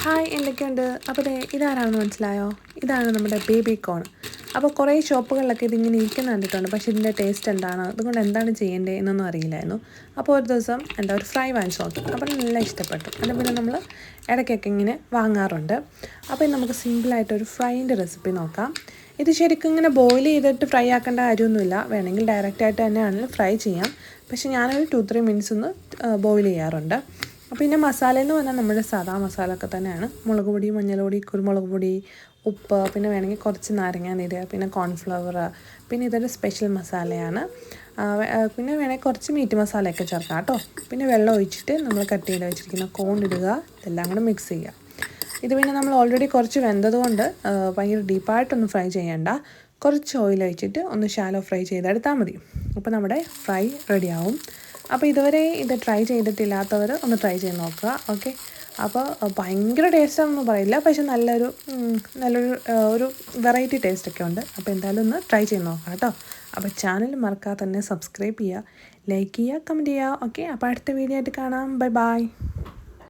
Hi എന്തൊക്കെയുണ്ട്. അപ്പോൾ ഇതാരാണെന്ന് മനസ്സിലായോ? ഇതാണ് നമ്മുടെ ബേബി കോൺ. അപ്പോൾ കുറേ ഷോപ്പുകളിലൊക്കെ ഇതിങ്ങനെ ഇരിക്കുന്ന കണ്ടിട്ടുണ്ട്. പക്ഷേ ഇതിൻ്റെ ടേസ്റ്റ് എന്താണ്, അതുകൊണ്ട് എന്താണ് ചെയ്യേണ്ടത് എന്നൊന്നും അറിയില്ലായിരുന്നു. അപ്പോൾ ഒരു ദിവസം ഒരു ഫ്രൈ വാങ്ങിച്ച് നോക്കി. അപ്പോൾ നല്ല ഇഷ്ടപ്പെട്ടു. അതേപോലെ നമ്മൾ ഇടയ്ക്കൊക്കെ ഇങ്ങനെ വാങ്ങാറുണ്ട്. അപ്പോൾ നമുക്ക് സിമ്പിളായിട്ടൊരു ഫ്രൈൻ്റെ റെസിപ്പി നോക്കാം. ഇത് ശരിക്കും ഇങ്ങനെ ബോയിൽ ചെയ്തിട്ട് ഫ്രൈ ആക്കേണ്ട കാര്യമൊന്നുമില്ല. വേണമെങ്കിൽ ഡയറക്റ്റായിട്ട് തന്നെയാണെങ്കിൽ ഫ്രൈ ചെയ്യാം. പക്ഷേ ഞാനൊരു 2-3 മിനിറ്റ്സ് ഒന്ന് ബോയിൽ ചെയ്യാറുണ്ട്. പിന്നെ മസാല എന്ന് പറഞ്ഞാൽ നമ്മുടെ സാധാ മസാല ഒക്കെ തന്നെയാണ്. മുളക് പൊടി, മഞ്ഞൾപ്പൊടി, കുരുമുളക് പൊടി, ഉപ്പ്, പിന്നെ വേണമെങ്കിൽ കുറച്ച് നാരങ്ങാനീര്, പിന്നെ കോൺഫ്ലവർ, പിന്നെ ഇതൊരു സ്പെഷ്യൽ മസാലയാണ്. പിന്നെ വേണമെങ്കിൽ കുറച്ച് മീറ്റ് മസാലയൊക്കെ ചേർക്കാം കേട്ടോ. പിന്നെ വെള്ളം ഒഴിച്ചിട്ട് നമ്മൾ കട്ട് ചെയ്ത് വെച്ചിരിക്കുന്ന കോൺ ഇടുക, ഇതെല്ലാം കൂടെ മിക്സ് ചെയ്യുക. ഇത് പിന്നെ നമ്മൾ ഓൾറെഡി കുറച്ച് വെന്തതുകൊണ്ട് ഭയങ്കര ഡീപ്പായിട്ടൊന്നും ഫ്രൈ ചെയ്യേണ്ട. കുറച്ച് ഓയിൽ ഒഴിച്ചിട്ട് ഒന്ന് ഷാലോ ഫ്രൈ ചെയ്തെടുത്താൽ മതി. അപ്പോൾ നമ്മുടെ ഫ്രൈ റെഡിയാവും. അപ്പോൾ ഇതുവരെ ഇത് ട്രൈ ചെയ്തിട്ടില്ലാത്തവർ ഒന്ന് ട്രൈ ചെയ്ത് നോക്കുക. ഓക്കെ, അപ്പോൾ ഭയങ്കര ടേസ്റ്റാണെന്ന് പറയില്ല, പക്ഷെ നല്ലൊരു ഒരു വെറൈറ്റി ടേസ്റ്റൊക്കെ ഉണ്ട്. അപ്പോൾ എന്തായാലും ഒന്ന് ട്രൈ ചെയ്ത് നോക്കാം കേട്ടോ. അപ്പോൾ ചാനൽ മറക്കാതെ തന്നെ സബ്സ്ക്രൈബ് ചെയ്യുക, ലൈക്ക് ചെയ്യുക, കമൻറ്റ് ചെയ്യുക. ഓക്കെ, അപ്പോൾ അടുത്ത വീഡിയോ ആയിട്ട് കാണാം. Bye bye.